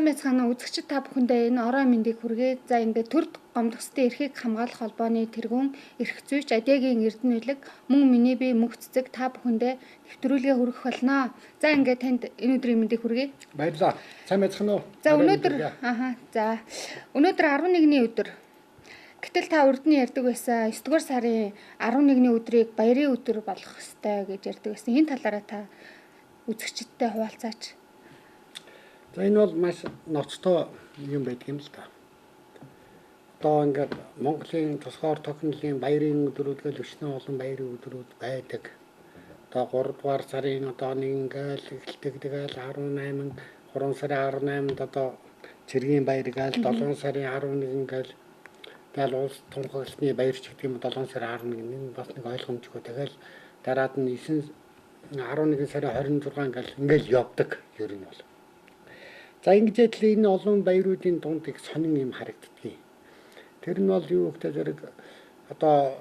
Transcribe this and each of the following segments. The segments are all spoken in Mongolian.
Сайн байцгаана уу үзэгчид та бүхэндээ энэ орой мэндийг хүргэе. За ингээд төрд гомдгостой эрхийг хамгаалах холбооны тэргүүн эрх зүйч Адягийн Эрдэнэлэг мөн миний бие мөх цэцэг та бүхэндээ нэвтрүүлгээ хүргэх болно. За ингээд танд энэ өдрийн мэндийг хүргэе. Баярлалаа. Сайн байцгаана уу? За өнөөдөр өнөөдөр 11-ний өдөр. Гэтэл та урд нь ярьдаг байсан 9 дугаар сарын 11-ний өдрийг баярын өдөр болгох ёстой гэж ярьдаг байсан. Энэ талаараа та үзэгчидтэй хуваалцаач. За энэ бол маш ноцтой юм байдаг юм л да. Одоо ингээд Монголын тусгаар тохиолдлын баярын өдрүүд гэл өчнөө олон баярын өдрүүд байдаг. Одоо 3 дугаар сарын одоо нэг ингээл эхэлдэг тэгэл 18 3 сарын 18-нд одоо цэргийн баяр гээл 7 сарын 11 гээл тэгэл улс тунхагласны баяр ч гэдэг юм 7 сарын 11 энэ бас нэг ойлгомжгүй. Тэгэл дараад нь 11 сарын 26 ингээл явдаг ер нь бол. За ингэж л энэ олон баяруудын дунд их сонин юм харагддгийг. Тэр нь бол юу гэдэг зэрэг одоо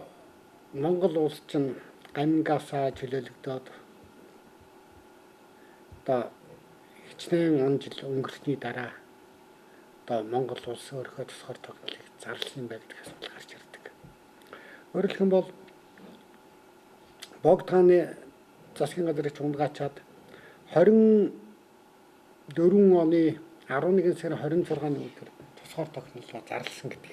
Монгол улс чинь гамингасаа чөлөөлөгдөөд одоо хичнээн он жил өнгөрсний дараа одоо Монгол улс өөрийнхөө тусгаар тоглолыг зарласан байдгаас бол гарч ирдэг. Өөрөөр хэлбэл Богдгааны засгийн газрын чундгаачаад 24 оны 11 сарын 26-ны өдөр тусгаар тогтнолоо зарласан гэдэг.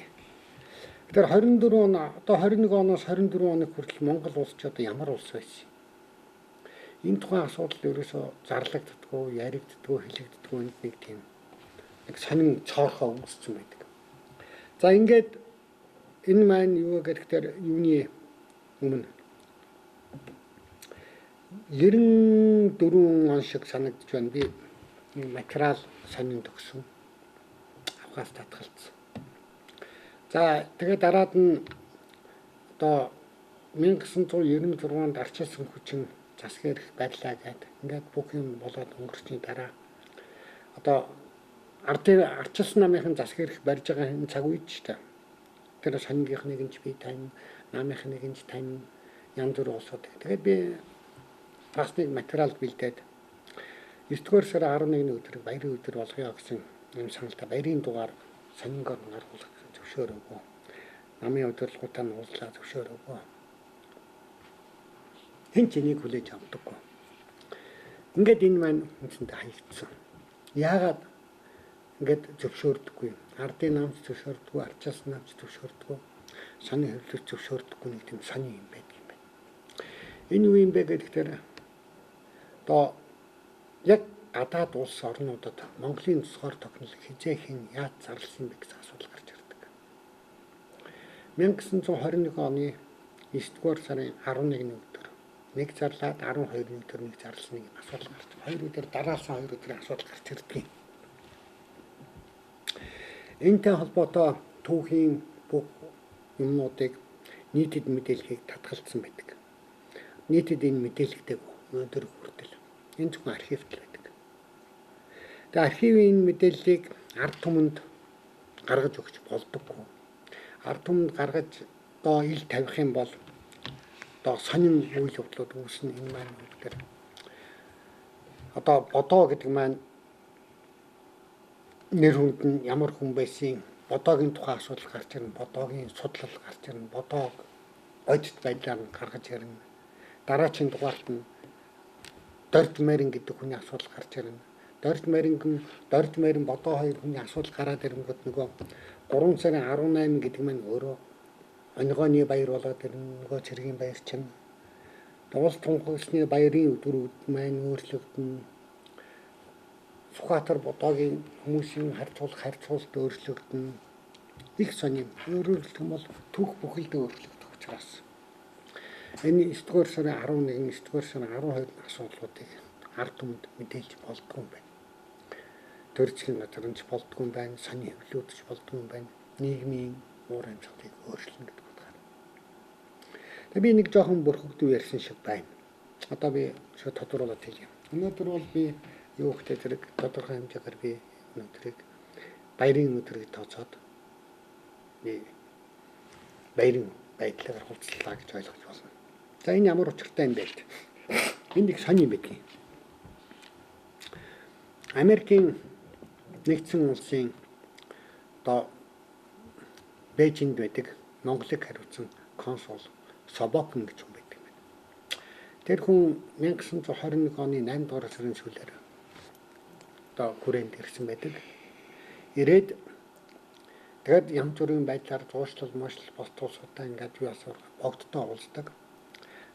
Тэгэхээр 24 он одоо 21 оноос 24 оны хүртэл Монгол улс ч одоо ямар улс байсан. Энэ тухайн асуудал ерөөсөө зарлагддаггүй, яригддаггүй, хэлэгддэггүй нэг тийм нэг сонин цоорхой үүссэн байдаг. За ингээд энэ маань юу гэхээр юуны өмнө 94 он шиг санагдаж байна. Би материал сонин төгсөн. Авгаас татгалцсан. За тэгээд дараад нь одоо 1996-нд арчилсан хүчин засгийн эрх барьлаа гэдэг. Ингээд бүх юм болоод өнгөрсний дараа одоо арчилсан намынхын засгийн эрх барьж байгаа энэ цаг үед ч та тэр сонингийнх нэг нь би тань, намынх нэг нь тань янз бүр улсууд. Тэгээд би бас нэг материал бэлдээд 9 дугаар сарын 11-ний өдрийг баярын өдөр болгоё гэсэн юм саналтай баярын дугаар сонингоор гаргуулах зөвшөөрөөгүй. Намын удирдлагуудаа нь уулзлаа зөвшөөрөөгүй. Хэн ч энийг хүлээж авдаггүй. Ингээд энэ маань үндсэндээ хаягдсан. Яагаад ингээд зөвшөөрдөггүй? Ардын намч зөвшөөрдөггүй, арчилсан намч зөвшөөрдөггүй, сонин хөвлөж зөвшөөрдөггүй нэг тийм сонин юм байдаг юм байна. Энэ юу юм бэ гэхээр одоо яг гадаад улс орнуудад Монголын тусгаар тогтнолыг хизээхэн яаж зарласан бэ гэсэн асуудал гарч ирдэг. 1921 оны 9 дугаар сарын 11-ний өдөр нэг зарлаад 12-ны өдөр нэг зарласан нэг асуудал гарч. Хоёр өдөр дараалсан хоёр өдрийн асуудал гарч ирдэг. Энэтэй холбоотой түүхийн бүх юмнуудыг нийтэд мэдээллийг татгалзсан байдаг. Нийтэд энэ мэдээлэгтэй өнөөдөр хүртэл энэ зөвхөн архивт л байдаг. Тэгээ архивын мэдээллийг ард түмэнд гаргаж өгч болдоггүй. Ард түмэнд гаргаж одоо ил тавих юм бол одоо сонин үйл явдлууд үүснэ. Энэ маань үнэхээр одоо бодоо гэдэг маань нэр хүнд нь ямар хүн байсан, бодоогийн тухай асуудал гарч ирнэ, бодоогийн судлал гарч ирнэ, бодог бодит байдлаар нь гаргаж ирнэ. Дараагийн дугаарт нь Дорж Мэрин гэдэг хүний асуудал гарч ирнэ. Дорж Мэрин бодоо хоёр хүний асуудал гараад ирэнгүүт нөгөө 3 сарын 18 гэдэг маань өөрөө онигооны баяр болоод ирнэ. Нөгөө цэргийн баяр чинь улс тунхагласны баярын өдрүүд маань өөрчлөгдөнө. Сүхбаатар бодоогийн хүмүүсийн харьцуулалт өөрчлөгдөнө. Их сонин. Өөрөөр хэлэх юм бол түүх бүхэлдээ өөрчлөгдөх учраас энэ 9 дугаар сарын 11, 9 дугаар сарын 12 асуудлуудыг ард түмэнд мэдээлж болдгоо юм байна. Төрөлжлийн газарч болдгоо юм байна, сонин хөвлүүдч болдгоо юм байна. Нийгмийн уур амьсгалыг өөрчлөн гэдэг утгаар. Тэгээ би нэг жоохон бүрхэгдүү ярьсан шиг байна. Одоо би шууд тодруулаад хэлье. Өнөөдөр бол би юу гэдэг зэрэг тодорхой хэмжээгээр би өнөөдрийг баярын өдрийг тооцоод би баярын байдлаар хурцлаа гэж ойлгож байна. За энэ ямар учиртай юм бэ? Энэ их сонир юм байдаг. Америкийн нэгдсэн улсын одоо Бээжинд байдаг Монголыг хариуцсан консул Собокин гэж хүн байдаг юм. Тэр хүн 1921 оны 8 дугаар сарын сүүлээр одоо хүрээнд ирсэн байдаг. Ирээд тэгээд янз бүрийн байдлаар зуушлал, мошлол, бос туусуудаа ингээд юу асуур богдтой уулздаг.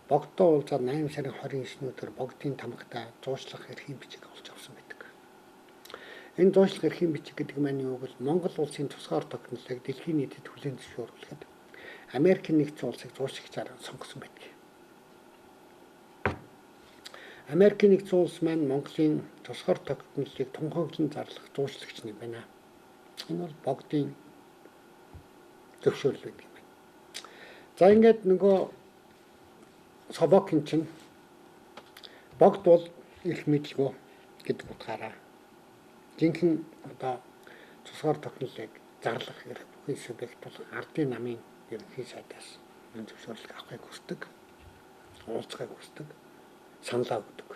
Богдтой уулзаад 8 сарын 29-ний өдөр богдын тамгатаа зуушлах эрхийн бичиг олж авсан байдаг. Энэ зуушлах эрхийн бичиг гэдэг маань юу гэвэл Монгол улсын тусгаар тогтнолыг дэлхийн нийтэд хүлээн зөвшөөрүүлэхэд Америкийн нэгдсэн улсыг зуушигчаар сонгосон байдаг. Америкийн нэгдсэн улс маань Монголын тусгаар тогтнолыг тунхаглан зарлах зуушлагч юм байна. Энэ бол богдын зөвшөөрөл байдаг юм байна. За ингээд нөгөө Собокин чинь богд бол эрх мэдлгүй гэдэг утгаараа жинхэнэ одоо тусгаар тогтнолыг зарлах эрх бүхий субъект бол ардын намын ерөнхий сайдаас зөвшөөрлөг авахыг хүсдэг, уулзахыг хүсдэг, саналаа өгдөг.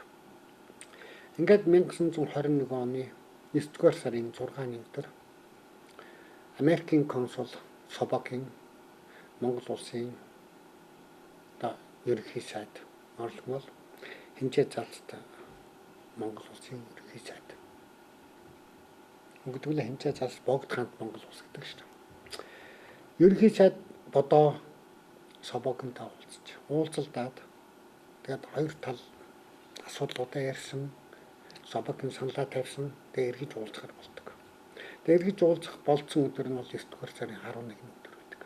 Ингээд 1921 оны 9-р сарын 6-ны өдөр Америкийн консул Собокин Монгол улсын одоо ерөнхий сайд орлогмол хэмжээ заалттай Монгол улсын ерөнхий сайд. Үгдвэл хэмжээ заалт богд хаант Монгол улс гэдэг шүү дээ. Ерөнхий сайд бодоо Собокинтай уулзалдаад тэгээд хоёр тал асуудлуудаа ярьсан, Собокин саналаа тавьсан, тэгээд эргэж уулзахаар болдог. Тэгээд эргэж уулзах болцсон өдөр нь бол 9-р сарын 11-ний өдөр байдаг.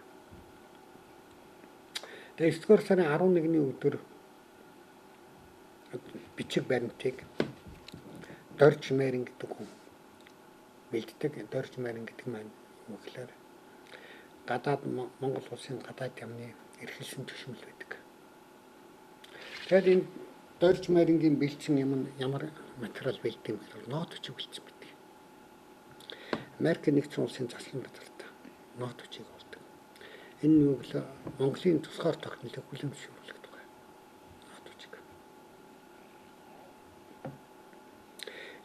Тэгээд 9-р сарын 11-ний өдөр бичиг баримтыг Дорж Мэрин гэдэг хүн бэлддэг. Дорж Мэрин гэдэг маань юу гэхээр гадаад Монгол улсын гадаад яамны эрхэлсэн төшмөл байдаг. Тэгэхээр энэ Дорж Мэрингийн бэлдсэн юм ямар материал бэлддэг юм бэ? Нот бичиг бэлдсэн байдаг. Америкийн нэгдсэн улсын засгийн газарт нот бичиг болдог. Энэ юу гэхээр Монголын тусгаар тогтнолыг хүлээн зөвшөөрүүлэх тухай нот бичиг.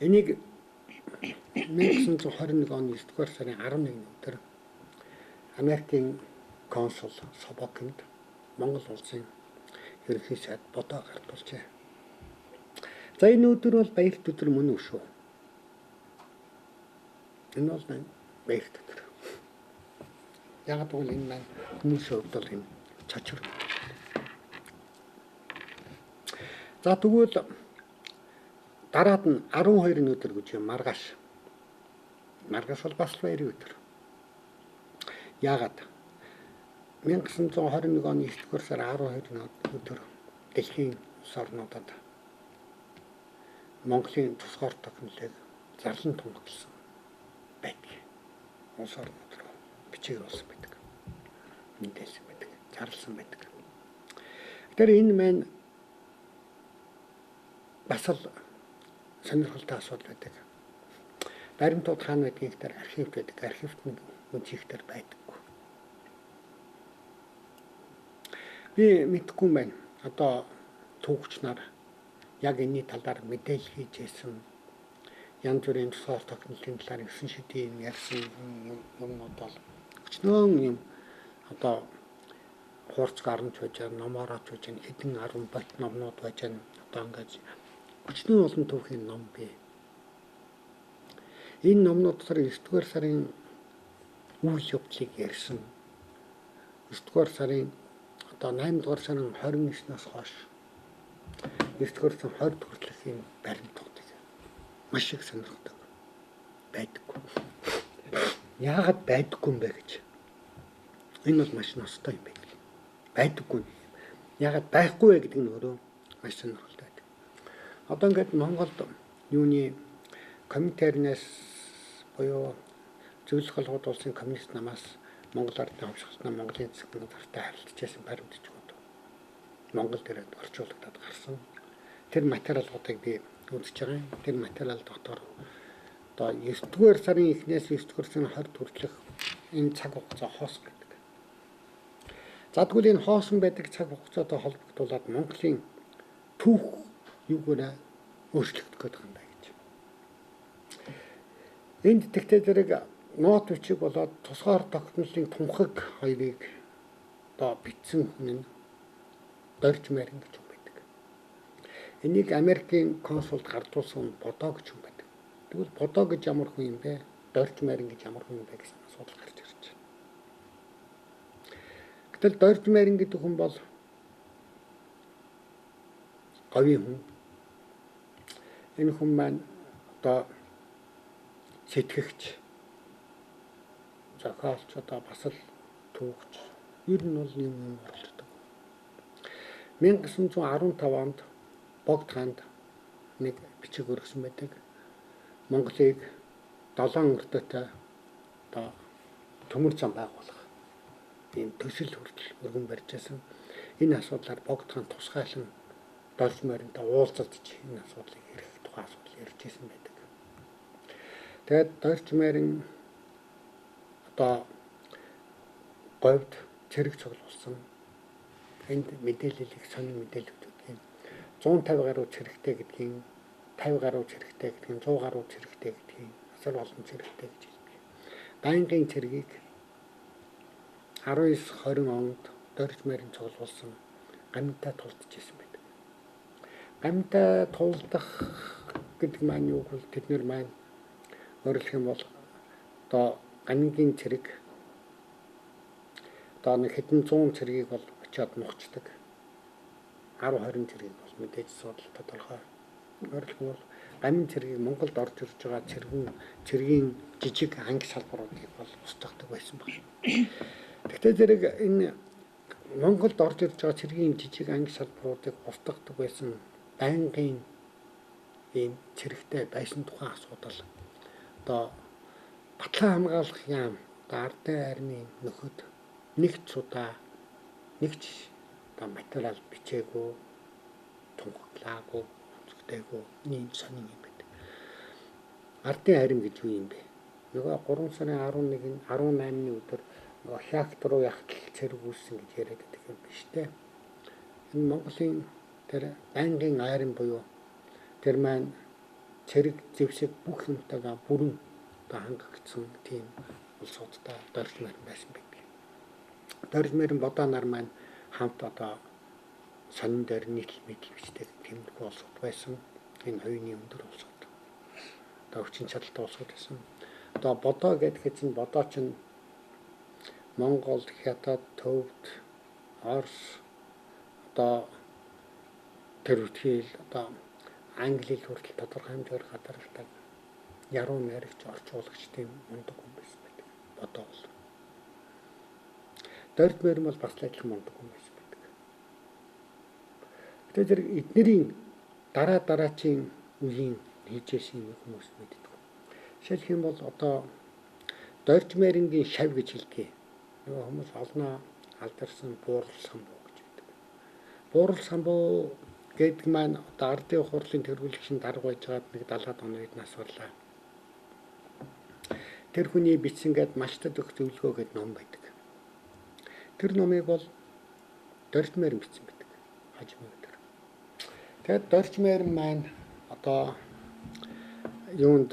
Энийг 1921 оны 9-р сарын 11-ний өдөр Америкийн консул Собокинд Монгол улсын ерөнхий сайд бодоо гартуулжээ. За энэ өдөр бол баярт өдөр мөн үү шүү. Энэ бол баярт өдөр. Яг бол энэ маань хүмүүсийн хувьд бол энэ чочор. За тэгвэл дараад нь 12-ны өдөр гэж юм маргааш. Маргааш бол бас баярын өдөр. Яагаад 1921 оны 9-р сарын 12-ны өдөр дэлхийн улс орнуудад Монголын тусгаар тогтнолыг зарлан тунхагласан байдаг. Улс орнууд руу бичиг болсон байдаг. Мэдээлсэн байдаг. Зарласан байдаг. Тэгэхээр энэ маань бас л сонирхолтой асуудал байдаг. Баримтууд хаана байдгийг дээр архивт байдаг. Архивт нь үнцгийгтэр байдаггүй. Би мэдэхгүй байна. Одоо түүхч нар яг энэний талаар мэдээлэл хийж ирсэн. Янз бүрийн тусгаар тогтнолын талаар 9 шидийн ярьсан юмнууд бол өчнөө юм одоо хуурц гарч байж байгаа, номоор авч байж байгаа, хэдэн 10 бот номнууд байж байгаа. Одоо ингээд өчнөө олон түүхийн ном бий. Энэ номнууд дотор 9-р сарын үйл явдлыг ярьсан. 9-р сарын одоо 8-р сарын 29-наас хойш 9-р сарын 20 хүртэлх юм баримтуудыг маш их сонирхдаг байдаггүй. Яагаад байдаггүй юм бэ гэж. Энэ бол маш ностой юм байдаг. Байдаггүй. Яагаад байхгүй вэ гэдэг нь өөрөө маш сонирхолтой байдаг. Одоо ингээд Монголд юуны коминтернээс буюу зөвлөх холбоод улсын коммунист намаас Монгол ардын хавшилтнаа Монголын засгийн газартай харилцажсэн баримтчгууд Монголд ирээд орчуулагдаад гарсан. Тэр материалуудыг би үзэж байгаа юм. Тэр материал дотор одоо 9-р сарын эхнээс 9-р сарын 20 хүртэлх энэ цаг хугацаа хоос гэдэг. За тэгвэл энэ хоосон байдаг цаг хугацаатай холбогдуулаад Монголын түүх юугаар өөрчлөгдөх гээд байгаа юм байна гэж. Энд тэгтээ зэрэг нот бичиг болоод тусгаар тогтнолын тунхаг хоёрыг одоо бичсэн хүн нь Дорж Марин гэж хүн байдаг. Энийг Америкийн консулд гардуулсан бодоо гэж хүн байдаг. Тэгвэл бодоо гэж ямар хүн юм бэ? Дорж Марин гэж ямар хүн юм бэ гэсэн асуудал гарч ирж байна. Гэтэл Дорж Марин гэдэг хүн бол говийн хүн. Энэ хүн маань одоо сэтгэгч, зохиолч, одоо бас л түүхч, ер нь бол юм оролцдог. 1915 онд Богд хаанд нэг бичиг өргөсөн байдаг. Монголыг 7 өртөөтэй одоо төмөр зам байгуулах ийм төсөл хүртэл өргөн барьж байсан. Энэ асуудлаар Богд хаан тусгайлан Дорж Маринтай уулзалтж энэ асуудлыг эрэх тухай асуудал ярьж байсан байдаг. Тэгээд Дорж Марин одоо говьд цэрэг цуглуулсан. Энд мэдээллийг сонин мэдээлэлүүдийн 150 гаруй цэрэгтэй гэдгийг 50 гаруй цэрэгтэй гэдгийг 100 гаруй цэрэгтэй гэдгийг асар олон цэрэгтэй гэж хэлдэг. Байнгын цэргийг 19-20 онд Дорж Марин цуглуулсан гамтай тулдж ирсэн байдаг. Гамтай тулдах гэдэг маань юу вэ? Тэднэр маань өөрөлдөх юм бол одоо ганигийн цэрэг одоо нэг хэдэн 100 цэргийг бол очиод нухчдаг. 10-20 цэргийг бол мэдээж судал тодорхой. Өөрөлдөх нь бол гамин цэргийг Монголд орж ирж байгаа цэргийн жижиг анги салбаруудыг бол устгадаг байсан байна. Тэгтээ зэрэг энэ Монголд орж ирж байгаа цэргийн жижиг анги салбаруудыг устгадаг байсан байнгын ийм цэрэгтэй байсан тухайн асуудал одоо батлан хамгаалах яам одоо ардын армийн нөхөд нэгч удаа нэгч одоо материал бичээгүй тунхаглаагүй үзэгдээгүй ийм сонин юм байдаг. Ардын арим гэж юу юм бэ? Нөгөө 3 сарын 11-ний 18-ны өдөр нөгөө хягт руу ягтал цэрэг үүссэн гэж яриад байдаг юм биш үү? Энэ Монголын тэр байнгын арим буюу тэр маань цэрэг зэвсэг бүх юмтайгаа бүрэн одоо хангагдсан тийм улсуудтай Дорж Марин байсан байдаг. Дорж Марин бодоо нар маань хамт одоо сонин дээр нийтлэл бичдэг тиймэрхүү улсууд байсан. Энэ хоёрын өндөр улсууд. Одоо хүчин чадалтай улсууд байсан. Одоо бодоо гэдэг чинь бодоо чинь Монгол, Хятад, Төвд, Орос одоо тэр үтгэл одоо Англи хүртэл тодорхой хэмжээр гадаргадаг яруу найрагч орчуулагч тийм мундаг хүн байсан байдаг. Бодоо бол. Дорж Марин бол бас адилхан мундаг хүн байсан байдаг. Тэгээд зэрэг эднэрийн дараачийн үеийн хийжсэн хүмүүс мэддэг. Жишээлх юм бол одоо Дорж Марингийн шав гэж хэлдэг. Нөгөө хүмүүс олноо алдарсан буурал самбуу гэж байдаг. Буурал самбуу гэдэг маань одоо ардын хурлын тэргүүлэгчийн дарга байж байгаад нэг 70-аад оны үед насварлаа. Тэр хүний бичсэн гээд малчтад өгөх зөвлөгөө гэдэг ном байдаг. Тэр номыг бол Дорж Марин бичсэн байдаг. Хажмын өдөр. Тэгээд Дорж Марин маань одоо юунд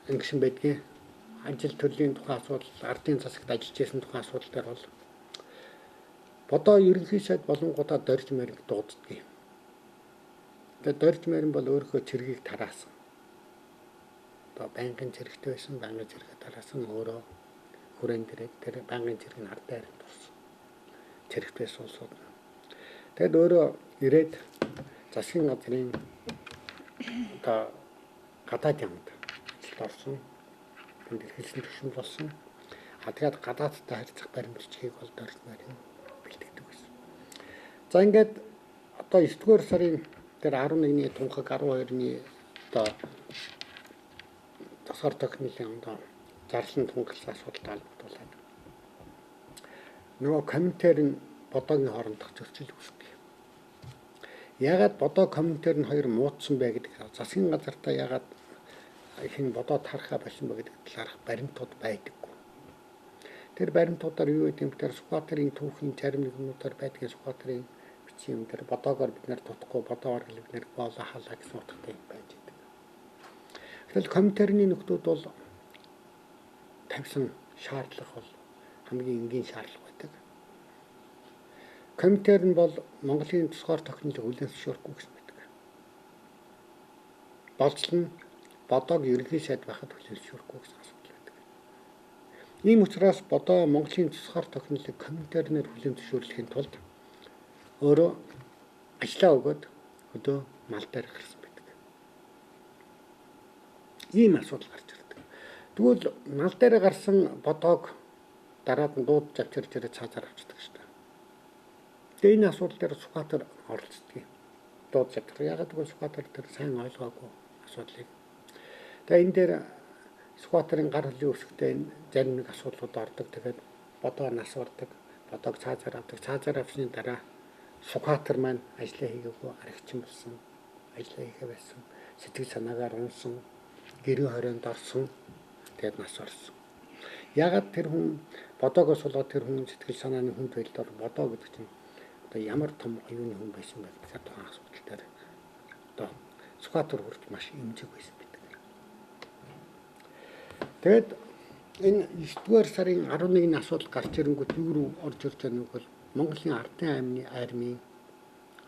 ингэсэн байдгийг ажил төрлийн тухай асуудал, ардын засагт ажиллаж байсан тухай асуудал дээр бол бодоо ерөнхий сайд болонгуудаа Дорж Марин дууддаг. Тэгээд Дорж Марин бол өөрийнхөө цэргийг тараасан. Одоо байнгын цэрэгтэй байсан, байнгын цэргээ тараасан өөрөө хүрээнд дээрээ тэр байнгын цэргийн ардын ард болсон. Цэрэгтэй суулсууд. Тэгэд өөрөө ирээд засгийн газрын одоо гадаад ямд ажилд орсон. Энд хэлсэн төвшин болсон. Тэгээд гадаадтай харьцах баримтчгийг бол Дорж Марин бэлтгэдэг байсан. За ингээд одоо 9-р сарын тэр 11-ний тунхаг 12-ны одоо тасгар тохиолын онд зарлан тунгалсан асуудалтай холбогдуулаад нөгөө комментээр нь бодоогийн хоорондох зөрчил үүсдэг. Ягаад бодоо комментээр нь хоёр муудсан бэ гэдэг засгийн газартаа ягаад хин бодоо тарахаа болсон бэ гэдэг талаарх баримтууд байдаггүй. Тэр баримтуудаар юу гэдэг юм бэ? Сүхбаатарын түүхийн зарим нэгнүүдээр байдгийн Сүхбаатарын бичсэн юм дээр бодоогоор бид нэр тутахгүй бодоогоор бид нэр боолоо халаа гэсэн утгатай байж байдаг. Тэгэл комментарийн нөхдүүд бол тавьсан шаардлага бол хамгийн энгийн шаардлага байдаг. Комитер нь бол Монголын тусгаар тохиолдлыг хүлээн зөвшөөрөхгүй гэсэн байдаг. Болцол нь бодоог ерөнхий сайд байхад хүлээн зөвшөөрөхгүй гэсэн асуудал байдаг. Ийм учраас бодоо Монголын тусгаар тохиолдлыг комитернээр хүлээн зөвшөөрлөхийн тулд өөрөө ажлаа өгөөд өдөө мал дээр гарсан байдаг. Ийм асуудал гарч ирдэг. Тэгвэл мал дээр гарсан бодоог дараад нь дуудаж авчирч ирээд цаазаар авчдаг шүү дээ. Тэгээ энэ асуудал дээр Сүхбаатар оролцдог юм. Дуудаж авчир. Ягаад гэвэл Сүхбаатар тэр сайн ойлгоогүй асуудлыг. Тэгээ энэ дээр Сүхбаатарын гар хөлийн өсгтөө зарим нэг асуудлууд ордог. Тэгээд бодоо нас ордог. Бодоог цаазаар авдаг. Цаазаар авсны дараа Сүхбаатар маань ажлаа хийгээгүй аригчин болсон. Ажлаа хийгээ байсан. Сэтгэл санаагаар унсан. Гэрийн хорионд орсон. Тэгээд нас орсон. Ягаад тэр хүн бодоогоос болоод тэр хүн сэтгэл санааны хүнд байлдаар бодоо гэдэг чинь одоо ямар том оюуны хүн байсан бэ гэдэг тухайн асуудал дээр одоо Сүхбаатар хүрч маш эмзэг байсан байдаг. Тэгээд энэ 9-р сарын 11-ний асуудал гарч ирэнгүүт юу рүү орж ирж байгаа нь бол Монголын ардын армийн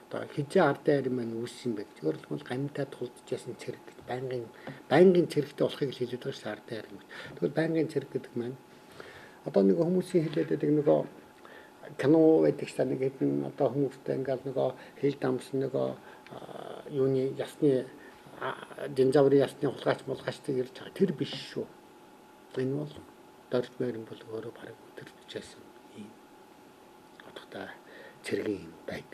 одоо хизээ ардын арми маань үүссэн бэ. Зөвхөн бол гамтаа тулдж ясан цэрэг байнгын цэрэгтэй болохыг хэлээд байгаа шүү ардын арми. Тэгвэл байнгын цэрэг гэдэг маань одоо нэг хүмүүсийн хэлээд байдаг нөгөө кино байдаг ч нэг хэдэн одоо хүмүүстэй ингээл нөгөө хил дамсан нөгөө юуны ясны динзаврын ясны хулгайчдаг ирж байгаа. Тэр биш шүү. Энэ бол дорж морин бол өөрөө бараг өдөрчсэн юм. Одохтой цэргийн байг.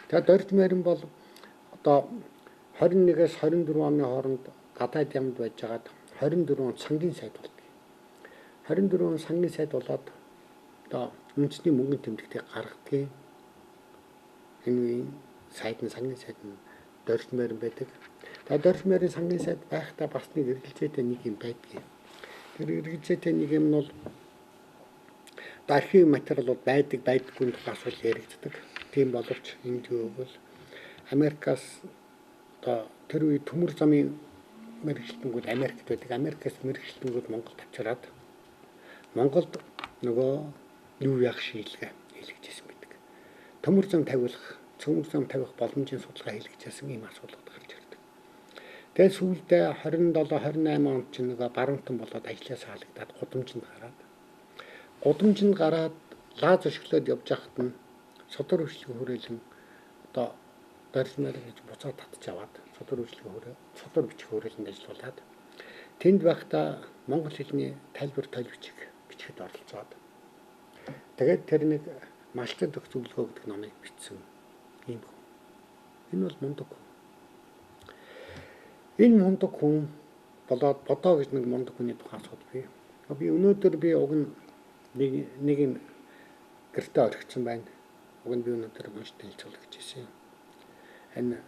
Тэгээд дорж морин бол одоо 21-ээс 24 оны хооронд гадаад ямд байж байгаад 24 он сангийн сайд болдог. 24 он сангийн сайд болоод одоо үндэсний мөнгөний тэмдэгтийг гаргадгийг энэ сайд нь сангийн сайд нь дорж морин байдаг. Тэгээд дорж морин сангийн сайд байхдаа бас нэг эргэлзээтэй нэг юм байдаг. Тэр эргэлзээтэй нэг юм нь бол архив материалууд байдаггүй тухай асуул яригддаг. Тийм боловч энд бол Америкаас одоо тэр үе төмөр замын мэрэгчлэнгүүд Америкт байдаг. Америкаас мэрэгчлэнгүүд Монголд авчираад Монголд нөгөө юу яах шийдлгээ хийлгэжсэн байдаг. Төмөр зам тавих боломжийн судалгаа хийлгэжсэн ийм асуудал гарч ирдэг. Тэгээд сүүлдээ 27-28 онд ч нөгөө баруунтан болоод ажлаас хаалгадаад гудамжинд гараад лаз өшгөлөд явж байхад нь содор үйлчлэгийн хүрээлэн одоо доржмаар гэж буцаад татж аваад содор бичих хүрээлэнд ажиллаулаад тэнд байхдаа монгол хэлний тайлбар бичихэд оролцоод тэгээд тэр нэг малчид өх зөвлөгөө гэдэг номыг бичсэн юм хүн. Энэ бол мундаг хүн. Энэ мундаг хүн болоод бодоо гэж нэг мундаг хүний тухай асуудал бий. Би өнөөдөр уг нэг юм гэртээ орхисон байна. Уг нь би өнөөдөр маш танилцуулах гэж ирсэн. Энэ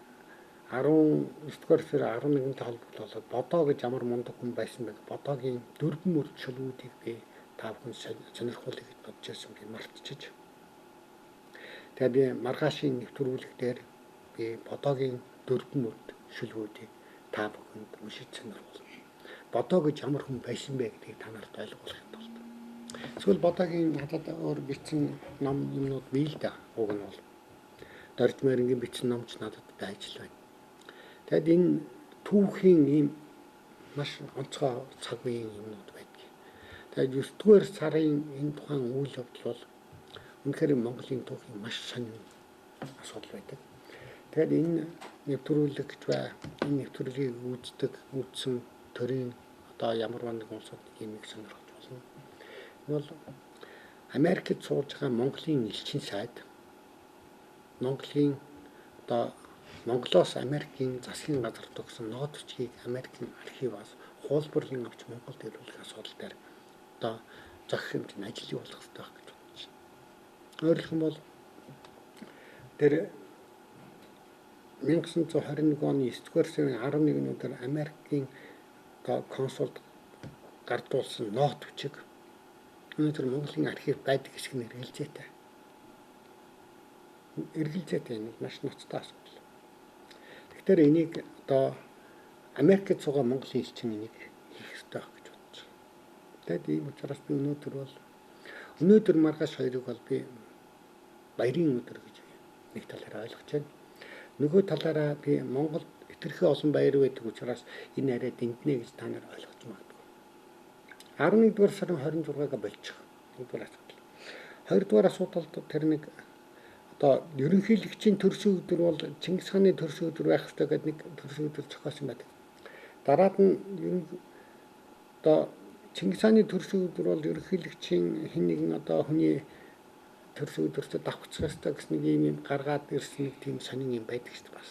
19-р сарын 11-нд холбогдуулаад бодоо гэж ямар мундаг хүн байсан бэ? Бодоогийн дөрвөн мөрд шүлгүүдийг би та бүхэн сонирхуулъя гэж бодож байсан би мартчихж. Тэгээд би маргаашийн нэвтрүүлэг дээр би бодоогийн дөрвөн мөрд шүлгүүдийг та бүхэнд уншиж сонирхуулъя. Бодоо гэж ямар хүн байсан бэ гэдгийг та нарт ойлгуулахын тулд. Эсвэл бодоогийн надад өөр бичсэн ном юмнууд бий л да. Уг нь бол дорж морингийн бичсэн номч надад байж л байна. Тэгэд энэ түүхийн ийм маш онцгой цаг үеийн юмнууд байдаг. Тэгээд 9-р сарын энэ тухайн үйл явдал бол үнэхээр Монголын түүхийн маш сонин асуудал байдаг. Тэгээд энэ нэвтрүүлэгч энэ нэвтрүүлгийг үзсэн төрийн одоо ямар нэг улсууд ийм их сонирхож болно. Энэ бол Америкт сууж байгаа Монголын элчин сайд Монголын одоо Монголоос Америкийн засгийн газар төгсөн нот бичгийг Америкийн архиваас хуулбарлан авч Монголд ирүүлэх асуудал дээр одоо зохих хэмжээний ажил явуулах хэрэгтэй байх гэж бодож байна. Өөрөлдөх нь бол тэр 1921 оны 9-р сарын 11-ний өдөр Америкийн консулд гардуулсан нот бичиг өнөөдөр Монголын архив байдаг хэсэг нь эргэлзээтэй нэг маш ноцтой асуудал. Тэгэхээр энийг одоо Америкт суугаа Монголын элчин энийг хийх хэрэгтэй байх гэж бодож байна. Тэгээд ийм учраас би өнөөдөр маргааш хоёрыг бол би баярын өдөр гэж нэг талаараа ойлгож байна. Нөгөө талаараа би Монголд хэтэрхий олон баяр байдаг учраас энэ арай дэмтнэ гэж та нар ойлгож магадгүй. 11-р сарын 26-г болчих. Нэгдүгээр асуудал. Хоёрдугаар асуудал тэр нэг одоо ерөнхийлөгчийн төрсөн өдөр бол Чингис хааны төрсөн өдөр байх хэрэгтэй гэдэг нэг төрсөн өдөр зохиосон байдаг. Дараад нь одоо Чингис хааны төрсөн өдөр бол ерөнхийлөгчийн хэн нэгэн одоо хүний төрсөн өдөртөө давхцах ёстой гэсэн нэг юм гаргаад ирсэн нэг тийм сонин юм байдаг шүү дээ бас.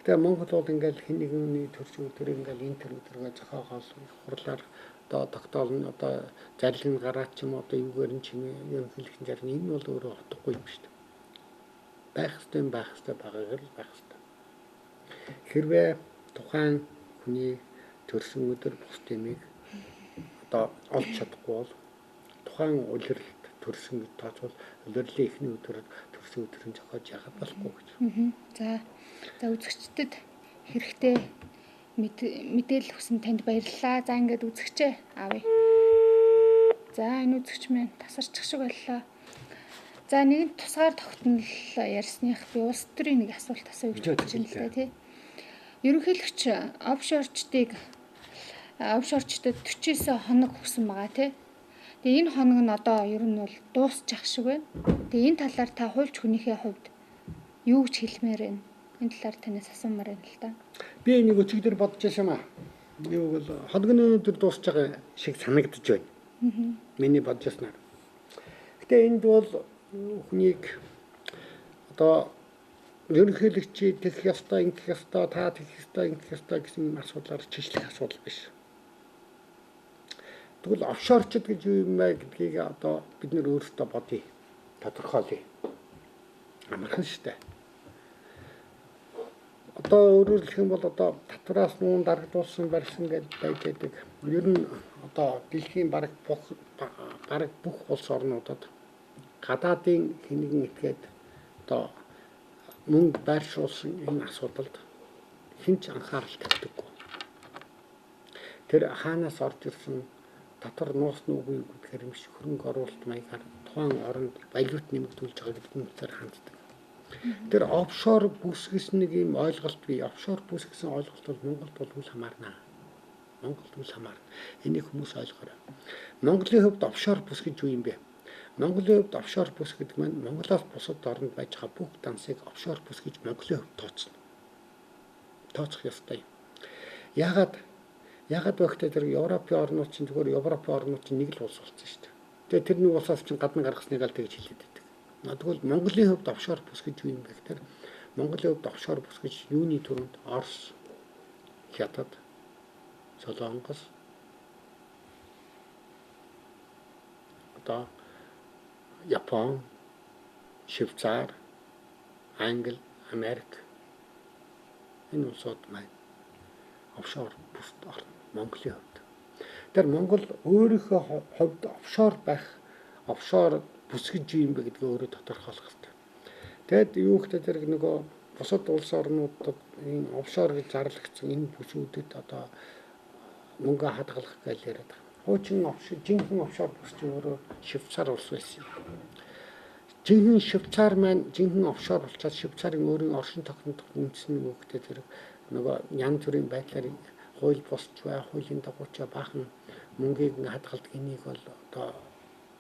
Тэгээ Монгол бол ингээл хэн нэгний төрсөн өдрийг ингээл энэ төр өдрөөгөө зохиогоол хурлаар одоо тогтоолно одоо зарлиг гараад ч юм уу одоо юугаар нь ч юм ерөнхийлөгчийн зарлиг энэ бол өөрөө утгагүй юм шүү дээ. Байх ёстой байгаагаар л байх ёстой. Хэрвээ тухайн хүний төрсөн өдөр бус тэмийг одоо олж чадахгүй бол тухайн улирлт төрсөн гэж тооцвол улирлын эхний өдөр төрсөн өдрийн зохиож яхад болохгүй гэж. За үзэгчдэд хэрэгтэй мэдээлэл өгсөн танд баярлалаа. За ингээд үзэгчээ авъя. За энэ үзэгч маань тасарчих шиг боллоо. За нэгэн тусгаар тогтнол ярьсных би улс төрийн нэг асуулт асууж байна л да тий. Ерөнхийлөгч офшорчдод 49 хоног өгсөн байгаа тий. Тэгээ энэ хоног нь одоо ер нь бол дуусчих шиг байна. Тэгээ энэ талаар та хуульч хүнийхээ хувьд юу гэж хэлмээр байна? Энэ талаар танаас асуумаар байна л да. Би нэг өчигдөр бодож байсан юм аа. Юу бол хоногны өнөдөр дуусч байгаа шиг санагдаж байна. Миний бодож яснаар. Гэтэ энд бол хүнийг одоо ерөнхийлөгч тэгэх ёстой, ингэх ёстой, та тэгэх ёстой, ингэх ёстой гэсэн асуудлаар чиглэх асуудал биш. Тэгвэл офшорчд гэж юу юм бэ гэдгийг одоо бид нэр өөрсдөө бодъё. Тодорхойлъё. Амархан шүү дээ. Одоо өөрөөр хэлэх юм бол одоо татвараас нуун дарагдуулсан барьсан гэж байж байдаг. Ер нь одоо дэлхийн бараг бүх улс орнуудад гадаадын хэнэгэн этгээд одоо мөнгө байршуулсан энэ асуудалд хинч анхаарал тавьдаггүй. Тэр хаанаас орж ирсэн татвар нуусна уугүй гэдгээр юм шиг хөрөнгө оруулалт маягаар тухайн оронд валют нэмэгдүүлж байгаа гэдэг үнээр ханддаг. Тэр офшор бүсгэс нэг юм ойлголт бий. Офшор бүсгэсэн ойлголт бол Монголд бол үл хамаарна. Энийг хүмүүс ойлгоорой. Монголын хувьд офшор бүс гэж юу юм бэ? Монголын хувьд офшор бүс гэдэг нь Монголоос бусад орнд байж байгаа бүх дансыг офшор бүс гэж Монголын хувьд тооцно. Тооцох ёстой. Яагаад вэ гэхээр тэр Европын орнууд чинь зөвхөн Европын орнууд чинь нэг л улс болсон шүү дээ. Тэгээ тэр нэг улсаас чинь гадна гаргасныг л тэгж хэлээд байдаг. Тэгвэл Монголын хувьд офшор бүс гэж юу юм бэ гэхээр Монголын хувьд офшор бүс гэж юуны төрөнд Орос, Хятад, Солонгос одоо Япон, Швейцар, Англи, Америк энэ улсууд маань офшор бүст орно Монголын хувьд. Тэр Монгол өөрийнхөө хувьд офшор бүс гэж юм бэ гэдгийг өөрөө тодорхойлох хэрэгтэй. Тэгэд юу гэхээр тэр нөгөө бусад улс орнуудад энэ офшор гэж зарлагдсан энэ бүсүүдэд одоо мөнгө хадгалах гэж яриад байгаа. Жинхэнэ офшор бүс чинь өөрөө Швейцар улс байсан юм. Жинхэнэ Швейцар маань жинхэнэ офшор болчиход Швейцарын өөрийн оршин тогтнох үндэс нь юу гэхээр тэр нөгөө янз бүрийн байдлаар хууль босч бай, хуулийн дагуу ч баахан мөнгийг хадгалдаг энийг бол одоо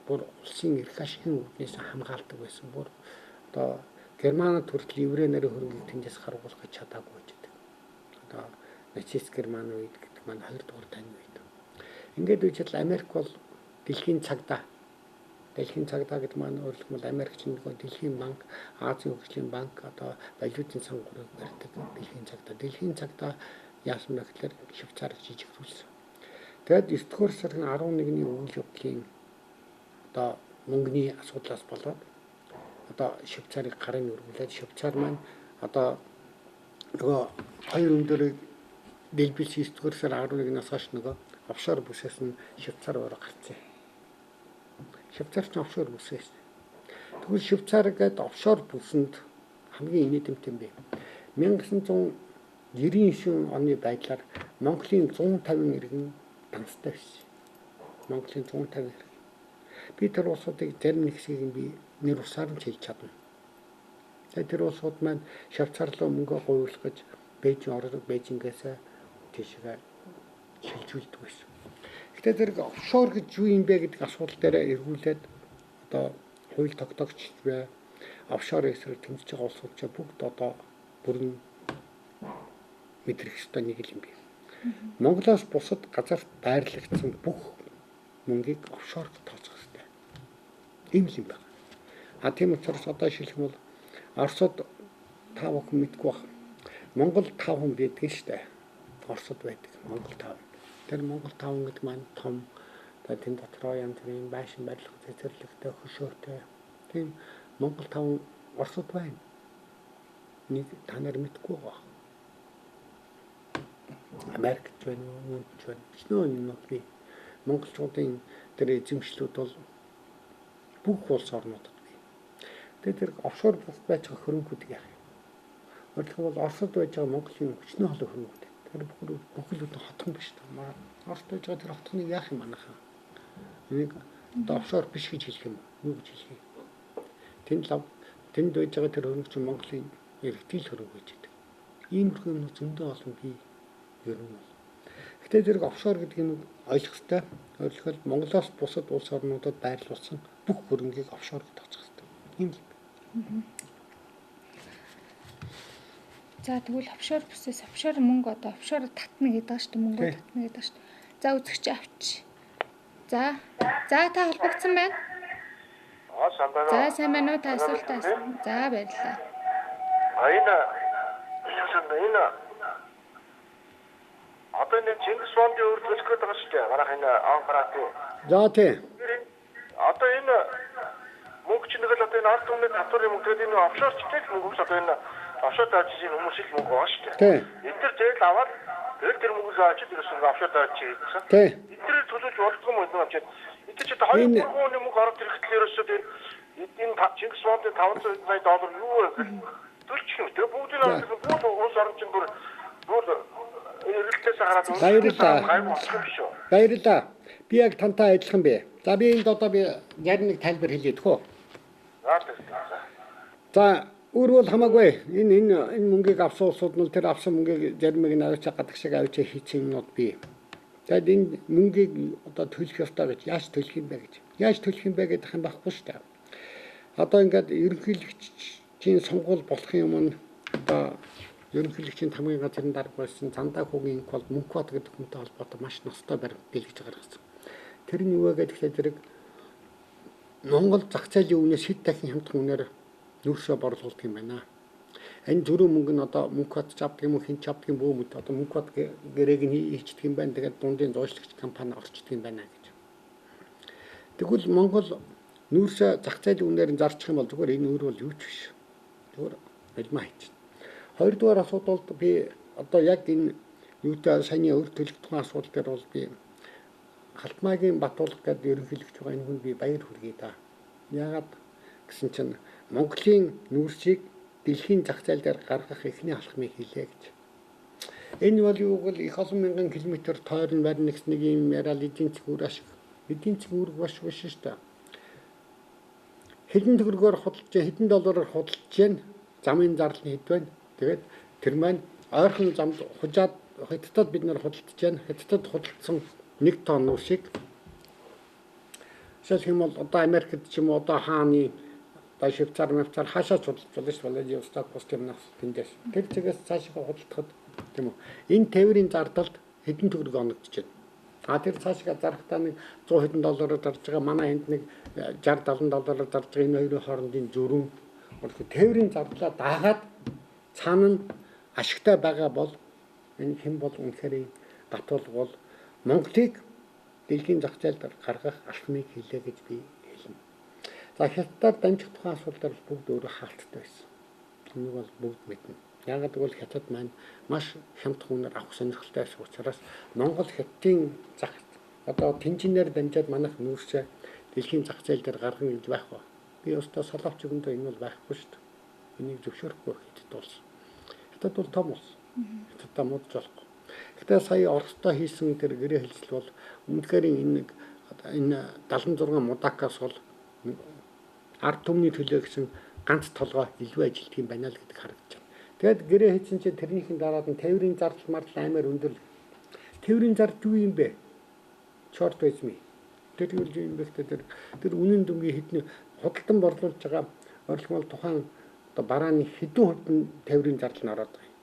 бүр улсын эрх ашигын үүднээс хамгаалдаг байсан. Бүр одоо Германад хүртэл еврей нарын хөрөнгийг тэндээс харгуулах гэж чадаагүй байж байгаа. Одоо нацист Герман үед гэдэг маань 2 дугаар тань үед. Ингээд үчил Америк бол дэлхийн цагдаа гэдэг маань өөрөлдөх бол Америкч нөгөө дэлхийн банк, Азийн хөгжлийн банк одоо валютын сангуурыг барьдаг дэлхийн цагдаа яасан бэ гэхээр Швейцарыг жижигрүүлсэн. Тэгэд 9-р сарын 11-ний үйл явдлын одоо мөнгөний асуудлаас болоод одоо Швейцарыг гарын өргүүлээд Швейцар маань одоо нөгөө хоёр өндөрийг дэлбэлсэн 9-р сарын 11-наас хойш нөгөө офшор бүсээс нь Швейцар өөрөө гарцсан. Швейцарч офшор бүс байсан. Тэгвэл Швейцар гэдэг офшор бүсэнд хамгийн инээдэмт юм бэ. 1999 оны байдлаар Монголын 150 иргэн данстай байсан. Монголын 150 хэрэг. Би тэр улсуудыг зарим нэг хэсгийг нь би нэр усаар нь хэлж чадна. Тэр улсууд маань Швейцар руу мөнгө гуйвуулах гэж Бээжингээс тийшээ шилжүүлдэг байсан. Гэтэ тэр офшор гэж юу юм бэ гэдэг асуудал дээр эргүүлээд одоо хууль тогтоогч бай офшор эсрэг тэмцэж байгаа улсууд ч бүгд одоо бүрэн мэдрэх ёстой нэг юм бэ. Монголоос бусад газарт байрлагдсан бүх мөнгийг офшорт тооцох ёстой. Ийм юм байна. Тийм учраас одоо шилэх бол Оросд 5 хүн мэдгүй баг. Монгол 5 хүн байдаг шүү дээ. Оросд байдаг. Монгол 5. Тэр Монгол 5 гэдэг маань том тэн дотроо янз бүрийн байшин барилга цэцэрлэгтэй хөшөөтэй. Тийм Монгол 5 Оросд байна. Нэг та нар мэдгүй байгаа. Америкч байна уу, юуч байна. Шинэ юм би монголчуудын тэр эзэмшлүүд бол бүх улс орнуудад бий. Тэгээд тэр офшор бус байж байгаа хөрөнгүүдийг яах юм? Өөрөлдөх бол Оросд байж байгаа Монголын хүчнээ холоо хөрөнгүүд. Тэр бүхэл хотхон биш таа. Оросд байж байгаа тэр хотхоныг яах юм манайхаа? Энийг офшор биш гэж хэлэх юм уу? Юу гэж хэлэх юм? Тэнд байж байгаа тэр хөрөнгө чинь Монголын эргэтгэл хөрөнгө гэж байдаг. Иймэрхүү юм зөндөө олон бий. Ер нь. Гэтэ зэрэг офшор гэдэг нь ойлгох хэрэгтэй. Өөрөлдөхөд Монголоос бусад улс орнуудад байрлуулсан бүх хөрөнгийг офшор гэж тооцох хэрэгтэй. Ийм юм. За тэгвэл офшор бүсээс офшор мөнгө одоо офшор татна гэдэг ба шүү дээ. Мөнгө татна гэдэг ба шүү дээ. За үзэгч авч. За та холбогдсон байна. Сайн байна. За сайн байна уу? Та асуултаа. За баярлалаа. Энэ одоо нэг Чингис хааны өргөлөх гэдэг байгаа шүү дээ. Гарах энэ анхаарат. За тий. Одоо энэ мөнгө чинь нэг л одоо энэ ард түмний татварын мөнгө гэдэг энэ офшорчтэй мөнгө одоо энэ офшор таажийн хүмүүс их мөнгө байгаа шүү дээ. Тий. Энд төр зээл аваад тэр мөнгөс авч ирсэн офшор тааж хийсэн. Тий. Эдгээр төлөж болдгоо юм байна ч. Энд чинь 2-3 хүний мөнгө ороод ирэхлээр өсөд энэ Чингис хааны $500 сая юу вэ? Төлчих юм. Тэр бүгдийг бүгд улс орн чинь бүр Баярлалаа. Би яг тантай адилхан бэ. За би энд одоо би ярь нэг тайлбар хэлээд хөө. За өөр бол хамаагүй. Энэ мөнгийг авсан улсууд нь тэр авсан мөнгийг заримыг нь авч гадаг шиг авч хийсэн юмнууд бий. Тэгэд энэ мөнгийг одоо төлөх ёстой гэж яаж төлөх юм бэ гэж. Яаж төлөх юм бэ гэдэг юм байхгүй шүү дээ. Одоо ингээд ерөнхийлөгчийн сонгуул болох юм нь одоо ерөнхийлөгчийн хамгийн газрын дарга байсан Цандаа хүүгийн бол Мөнхбат гэдэг хүнтэй холбоотой маш ностой баримт биелгэж гаргасан. Тэр нь юу вэ гэхээр зэрэг Монгол зах зээлийн үнээс хэд дахин хямдхан үнээр нүүрсээ борлуулдаг юм байна. Энэ зүрх мөнгө нь одоо Мөнхбат авдаг юм уу, хэн ч авдаг юм бөө мэд одоо Мөнхбат гэрээг нь хийчихдэг юм байна. Тэгээд дундын зоочлагч компани орчдөг юм байна гэж. Тэгвэл Монгол нүүрсээ зах зээлийн үнээр нь зарчих юм бол зүгээр энэ өөр бол юу ч биш. Зүгээр байлмаа хийчих. Хоёрдугаар асуудал би одоо яг энэ юутай саяны өр төлөх тухайн асуудал дээр бол би Халтмаагийн Батуулга гэдэг ерөнхийлөгч байгаа энэ хүн би баяр хүргэе да. Яагаад гэсэн чинь Монголын нүүрсийг дэлхийн зах зээл дээр гаргах эхний алхмыг хийлээ гэж. Энэ бол юу вэ? Их олон мянган километр тойрон барин нэгс нэг юм яриад эдийн засгийн үр ашиг. Эдийн засгийн үр биш шүү дээ. Хэдэн төгрөгөөр худалдаж, хэдэн доллараар худалдаж जैन замын зардал нь хэд байна? Тэгээд тэр маань ойрхон замд хужаад Хятадд бид нэр худалдаж байна. Хятадд худалдсан 1 тонн нүүрсийг жишээлх юм бол одоо Америкт ч юм уу одоо хааны одоо Швейцар хаашаа худалдаж болно шүү дээ. Владивосток пост юмнаас тэндээс. Тэр зэгээс цаашаа худалдахад тийм үү. Энэ тээврийн зардалд хэдэн төгрөг оногдож байна. Тэр цаашаа зарахтаа нэг 100 хэдэн доллараар дарж байгаа. Манай энд нэг 60 70 доллараар дарж байгаа энэ хоёрын хоорондын зөрүүн тээврийн зардлаа даагаад цаана нь ашигтай байгаа бол энэ хэн бол үнэхээр Батуулга бол Монголыг дэлхийн зах зээлд гаргах алхмыг хийлээ гэж би хэлнэ. За Хятадд дамжих тухайн асуудал бүгд өөрөө хаалттай байсан. Энийг бол бүгд мэднэ. Яагаад гэвэл Хятад маань маш хямдхан үнээр авах сонирхолтой байсан учраас Монгол Хятадын зах одоо тэнцэнээр дамжаад манайх нүүрсээ дэлхийн зах зээл дээр гаргана гэж байх ба. Би өстө соловч өгөндөө энэ бол байхгүй шүү дээ. Энийг зөвшөөрөхгүй Хятад улс. Хятад бол том улс. Хятадтай муудж болохгүй. Гэтэ сая Оростой хийсэн тэр гэрээ хэлцэл бол үнэхээр энэ нэг энэ 76 мудакаас бол ард түмний төлөө гэсэн ганц толгой илүү ажилтг юм байна л гэдэг харагдаж байна. Тэгээд гэрээ хийсэн чинь тэрнийхэн дараад нь тээврийн зардал мардал амар өндөр. Тээврийн зардал юу юм бэ? Short term. Тэр юу юм бэ гэдэг тэр үнэн дүнгийн хэдний худалдан борлуулж байгаа оролцмол тухайн одоо барааны хэдэн хувьд тээврийн зардал нь ороод байгаа.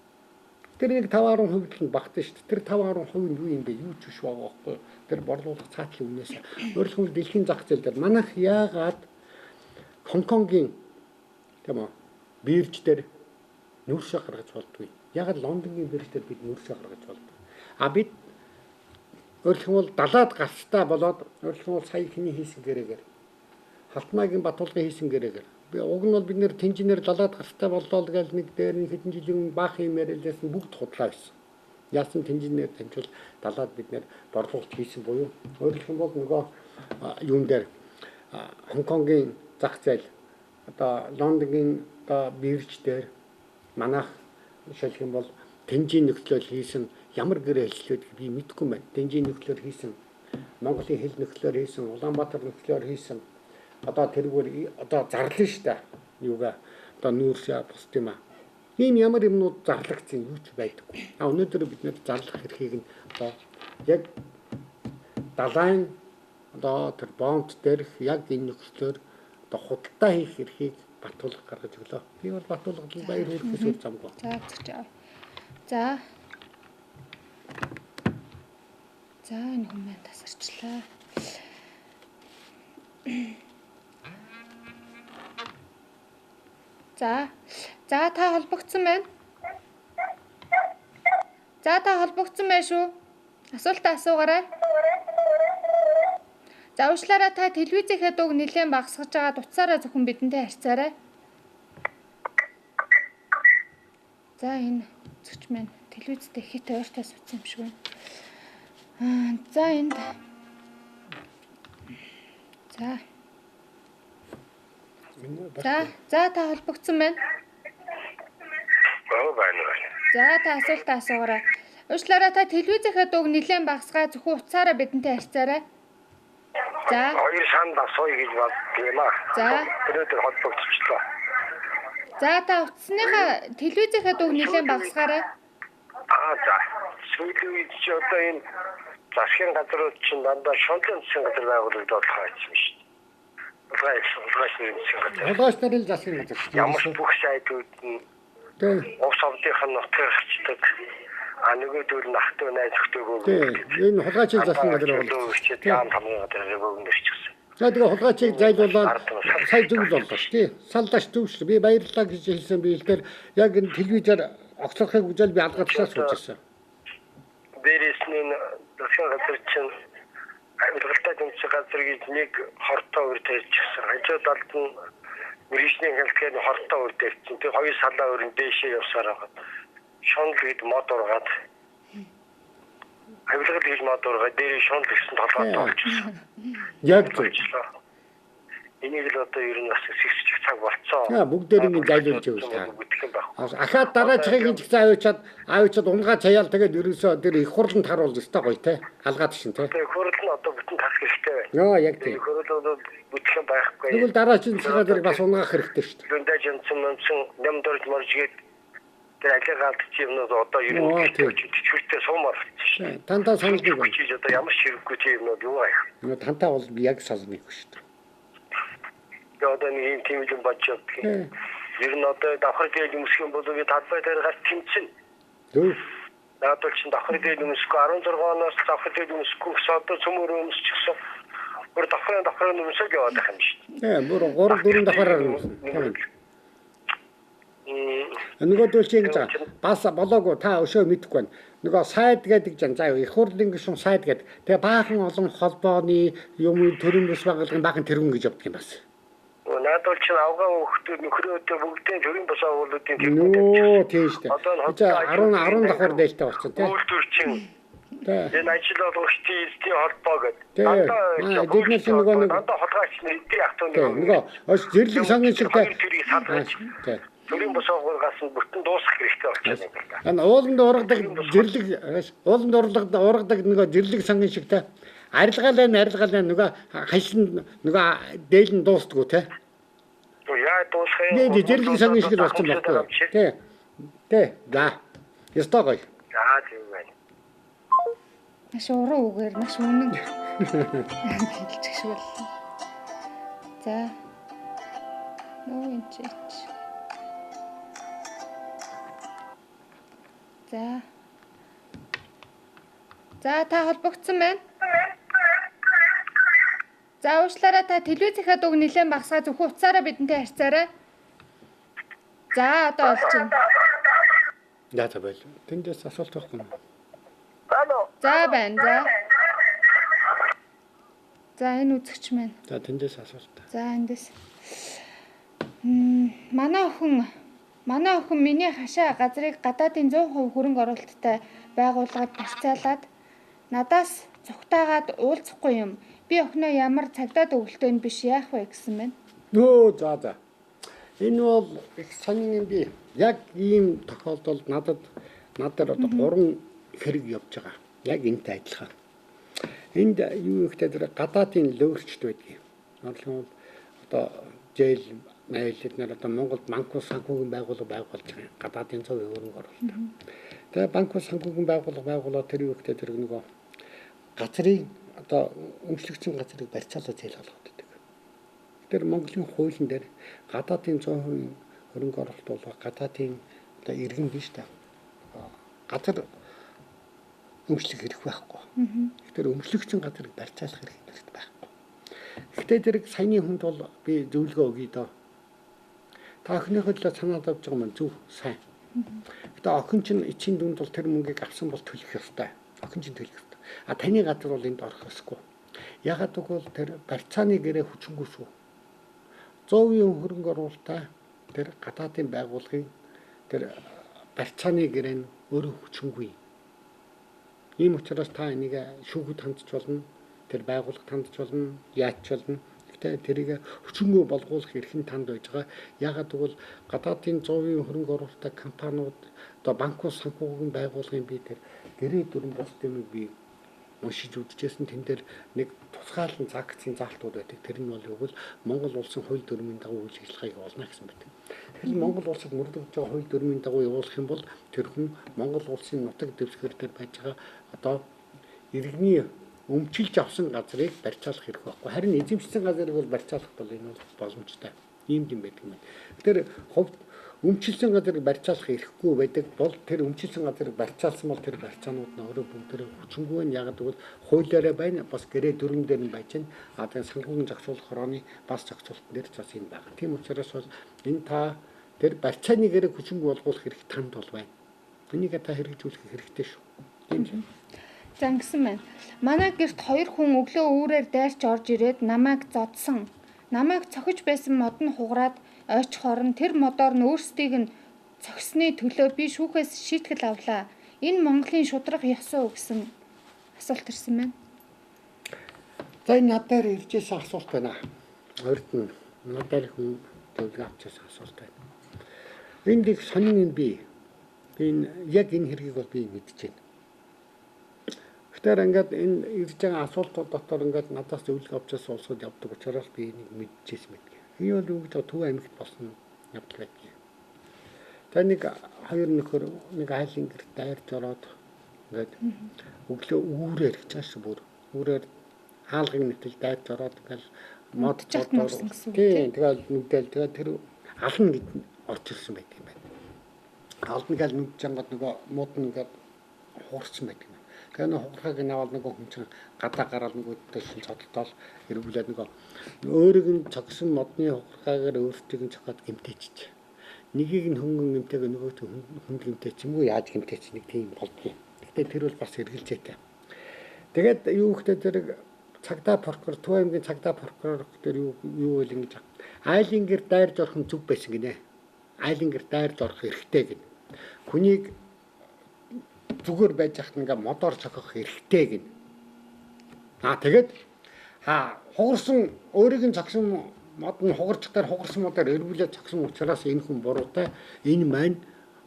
Тэр нэг 5% л багтсан шүү дээ. Тэр 5% нь юу юм бэ? Юу ч биш байгаа байхгүй. Тэр борлуулах цаатлын үнээс өөрөлдөн дэлхийн зах зээл дээр манайх яагаад Хонконгийн тийм үү бирж дээр нүүрсээ гаргаж болдгүй. Яагаад Лондонгийн бирж дээр бид нүүрсээ гаргаж болдгүй. А бид өөрөлдөн далаад гарцтай болоод өөрөлдөн сая хиний хийсэн гэрээгээр Халтмаагийн Батулгын хийсэн гэрээгээр уг нь бол бид нэр тэнжинээр далаад гарцтай боллоо гэж нэг дээр нэг хэдэн жилийн баах юм яриалсан бүгд худлаа байсан. Яасан тэнжинээр дамжуул далаад бид нэр борлуулалт хийсэн буюу өөрөлдөн бол нөгөө юун дээр Хонконгийн зах зээл одоо Лондонгийн одоо бирж дээр манайх жишээлх юм бол тэнжийн нөхцлөөр хийсэн ямар гэрээ хэллүүд би мэдэхгүй байна. Тэнжийн нөхцлөөр хийсэн, Монголын хэл нөхцлөөр хийсэн, Улаанбаатар нөхцлөөр хийсэн. Одоо тэргээр одоо зарлаа штэ. Юугаа одоо нүүрсээ бус тийм аа. Ийм ямар юмнууд зарлагдсан юу ч байдаггүй. А өнөөдөр бид нэр зарлах эрхийг нь одоо яг далайн одоо тэр бонд дээрх яг энэ нөхцлөөр одоо худалдаа хийх эрхийг Батулга гаргаж өглөө. Би бол Батулгад баяр хүргэхээс үл замгүй. За зөвч аа. За. За энэ хүмүүс тасарчлаа. За. За та холбогдсон байна. За та холбогдсон байна шүү. Асуултаа асуугаарай. За уушлаараа та телевизийнхээ дууг нэлээд багасгаж байгаа утсаараа зөвхөн бидэнтэй харьцаарай. За энэ зөвч маань телевизтэй хит ойртоо суудсан юм шиг байна. За энд. За. За та холбогдсон байна. За та асуултаа асуугаарай. Уушлаараа та телевизийнхээ дууг нэлээд багасгаа зөвхөн утсаараа бидэнтэй харьцаарай. За. Хоёр санд асууя гэж бодсон аа. За. Тэрээр холбогдчихлоо. За та утасныхаа телевизийнхээ дууг нэлээд багасгаарай. За. Сүүлийн үед чи одоо энэ засгийн газрууд чинь дандаа шунлын засгийн газар байгуулагдаад болох юм шүү дээ. Улааш нарын засгийн газар. Ямар ч бүх сайдууд нь ус овдынх нь нутгаарчдаг. А нөгөөдөл нь ахтуу найз өгтөөгөө. Энэ хулгайчийн засгийн газар байгуулагдсан. Яам тамгийн газар байгуулагдчихсан. За тэгээ хулгайчийг зайлуулаад сая зүйл боллоо шүү дээ. Салдаш зөвшл би баярлалаа гэж хэлсэн би илээр яг энэ телевизээр огцорхыг үзэл би алгадсаа суужсэн. Дээрээс нь засгийн газар чинь амжилттай тэмцэх газар гэж нэг хортой үр тавьчихсан. Хажуудалд нь мөрөшний хэлтгэн хортой үр тавьчихсан. Тэг хоёр салаа өрн дээшээ явсаар байгаа. Шунал гээд мод ургаад авилгал хийж мод ургаад дээр шунал гэсэн толгойд болчихсон. Яг зөв. Энийг л одоо ер нь бас сэгсчих цаг болцоо. Бүгдээр ингэ зайлуулж явуулсан. Ахаад дараачихыг авчиад унгаа чаяал тэгээд ерөөсөө тэр их хурланд харуулж өстой гоё те. Алгаад шин те. Тэр хурл нь одоо бүтэн тасх хэрэгтэй байна. Яг тийм. Хурл бол бүтгэн байхгүй. Тэгвэл дараагийн цагаар тэр бас унгаах хэрэгтэй шүү дээ. Дүндээ жинцэн нэмдэрж моржгээд тэр алигаалт чимнүүд одоо ер нь чүртээ суумаар болчихсон. Тантаа санал нэг чи одоо ямар ширхгүйч юмнууд юу аа. Тантаа бол яг санал нэг шүү дээ. Одоо нэг юм тийм юм бодож явдаг. Ер нь одоо давхар дээр өмсөх юм бол би талбай дээр гарч тэмцэн. Зөв. Наадвал чинь давхар дээр өмсөхгүй 16 оноос давхар дээр өмсөхгүй одоо цөмөр өмсчихсэн. Бүр давхар өмсөж яваад байх юм шүү. Бүр 3-4 давхараар өмсөн. Нөгөөдөл чи ингэж бас болоогүй та өшөө мэдэхгүй байна. Нөгөө сайд гэдэг жан заа их хурлын гишүүн сайд гэдэг. Тэгээ баахан олон холбооны юм төрийн бас байгууллагын баахан тэргүүн гэж явдаг юм бас. Наадвал чинь авгаа хөхтүүд нөхрөөдөө бүгдийн төрийн бас байгууллагын тэргүүн. Тийм шүү дээ. 10 давхар дээлтэй болчихсон тийм. Үйлдвэр чинь энэ ажил болгочдын эзний холбоо гэдэг. Дандаа холгооч нэгдээ ахтуу нөгөө зэрлэг сангийн шигтэй. Төрийн бас байгууллагаас нь бүтэн дуусгах хэрэгтэй болчихсон юм байна. Ууланд ургадаг зэрлэг ууланд ургадаг нөгөө зэрлэг сангийн шигтэй арилгаалаа нөгөө хашин нөгөө дээл нь дуустгүй те. Яа дуусах юм. Nee, зэрлэг сонин шиг л болсон байхгүй. Тий. Да. Ястогой. За тийм байна. Маш уран үгээр маш үнэн хэлж шиг боллоо. За. Нөө энэ ч. За. За та холбогдсон байна. За уучлаарай та телевизийнхаа дууг нэлээд багсгаа зөвхөн утсаараа бидэнтэй харьцаарай. За одоо олж байна. Яа та байл. Тэндээс асуулт байхгүй юм. Алло. За байна. За. За энэ үзэгч маань. За тэндээс асуулт. За эндээс. Манай охин миний хашаа газрыг гадаадын 100% хөрөнгө оруулалттай байгууллагад барьцаалаад надаас цугтаагаад уулзахгүй юм. Би охиноо ямар цагдаад өвөлтөө нь биш яах вэ гэсэн байна. Нөө за. Энэ бол их сонин юм би. Яг ийм тохиолдолд надад одоо 3 хэрэг явж байгаа. Яг энэтэй адилхан. Энд юу ихтэй тэр гадаадын лөөрчд байдгийг. Орлон одоо зээл нээлт нэр одоо Монголд банкус санхүүгийн байгууллага байгуулж байгаа. Гадаадын 100% хөрөнгө оруулалт. Тэгээ банкус санхүүгийн байгууллага тэр юу ихтэй тэр нөгөө газрын одоо өмчлөгчийн газрыг барьцаалаа зээл болгоод байдаг. Тэр Монголын хуулийн дээр гадаадын 100% хөрөнгө оруулалт бол гадаадын одоо иргэн биш та. Газар өмчлөх хэрэг байхгүй. Тэгэхээр өмчлөгчийн газрыг барьцаалах хэрэг байхгүй. Гэхдээ тэр саяны хүнд бол би зөвлөгөө өгье доо. Та охиныхоо төлөө санаад авч байгаа маань зөв сайн. Гэтэ охин чинь эцсийн дүнд бол тэр мөнгийг авсан бол төлөх ёстой. Охин чинь төлөх ёстой. А таны газар бол энд орох ёсгүй. Ягаад гэвэл тэр барьцааны гэрээ хүчингүй шүү. 100% хөрөнгө оруулалттай тэр гадаадын байгууллагын тэр барьцааны гэрээ нь өөрөө хүчингүй. Ийм учраас та энийг шүүхэд хандж болно. Тэр байгууллага хандж болно. Яач болно. Гэхдээ тэрийг хүчингүй болгуулах эрх нь танд байж байгаа. Ягаад гэвэл гадаадын 100% хөрөнгө оруулалттай компаниуд одоо банкус санхүүгийн байгууллагын би тэр гэрээ дүрэн бус дэмий би уншиж үзчихсэн тэн дээр нэг тусгаалan загцын заалтууд байдаг. Тэр нь бол юу вэ? Монгол улсын хууль дүрмийн дагуу үйл ажиллагааг олно гэсэн байдаг. Тэгэхээр Монгол улсад мөрдөж байгаа хууль дүрмийн дагуу явуулах юм бол тэр хүн Монгол улсын нутаг дэвсгэр дээр байж байгаа одоо иргэний өмчилж авсан газрыг барьцаалах хэрэг байхгүй. Харин эзэмшсэн газрыг бол барьцаалах бол энэ бол боломжтой. Ийм юм байдаг юм. Тэр хувьд өмчилсэн газрыг барьцаалах эрхгүй байдаг бол тэр өмчилсэн газрыг барьцаалсан бол тэр барьцаанууд нь өөрөө бүгд хүчингүй нь ягаад гэвэл хуулиараа байна бас гэрээ дүрм дээр нь байж байна. А тэгээ санхүүгийн зохицуулах хорооны бас зохицуулалт дээр цаас юм байна. Тийм учраас бол энэ та тэр барьцааны гэрээ хүчингүй болгох хэрэг танд бол байна. Энийг та хэрэгжүүлэх хэрэгтэй шүү. Тийм шүү. За ингэсэн байна. Манай гэрт 2 хүн өглөө үүрээр дайрч орж ирээд намайг зодсон. Намайг цохиж байсан мод нь хугараад ойч хорон тэр модоор нь өөрсдийг нь цогсны төлөө би шүүхээс шийтгэл авлаа. Энэ Монголын шудраг ёс уу гэсэн асуулт ирсэн байна. За энэ надаар иржсэн асуулт байна. Өөрт нь надаар хүн зөвлөгөө авчихсан асуулт байна. Энд их сонин юм би. Энэ яг энэ хэргийг бол би мэдчихэв. Тэгэхээр ингээд энэ ирж байгаа асуултууд дотор ингээд надаас зөвлөгөө авчихсан улсууд явдаг учраас би энийг мэдчихсэн мэдээ. Энэ бол үг зөв Төв аймагт болсон явдал байдаг. Тэгээ нэг хоёр нөхөр нэг айлын гэрт дайрч ороод ингээд өглөө үүрээр гэж байгаа шүү бүр. Үүрээр хаалгыг нэтэл дайрч ороод ингээл мод чадсан гэсэн үг тийм. Тэгээд нүдэл тэгээд тэр ална гэд орж ирсэн байдаг юм байна. Ална гал нүдж жангад нөгөө мод нь ингээд хуурсан байдаг. Тэгээ нэг хугархаг навал нэг хүн чинь гадаа гараад нөгөөдөө шил цодтол эргүүлээд нөгөө өөрийг нь цогсон модны хугархагаар өөртөө нь цохоод гимтээчих. Нэгийг нь хөнгөн гимтэйг нөгөөд хүнд гимтээч юм уу яаж гимтээч нэг тийм болдгоо. Гэхдээ тэр бол бас эргэлзээтэй. Тэгээд юу ихтэй тэр цагдаа прокурор Төв аймгийн цагдаа прокурор дээр юу вэ ингэж айлын гэр дайрж орох нь зүг байсан гинэ. Айлын гэр дайрж орох эрхтэй гин. Хүнийг зүгээр байж хат ингээ модоор цохох эрхтэй гин. Тэгээд хугарсан өөрийг нь цогсон мод нь хугарчдаар хугарсан модоор эргүүлээд цогсон учраас энэ хүн буруутай энэ маань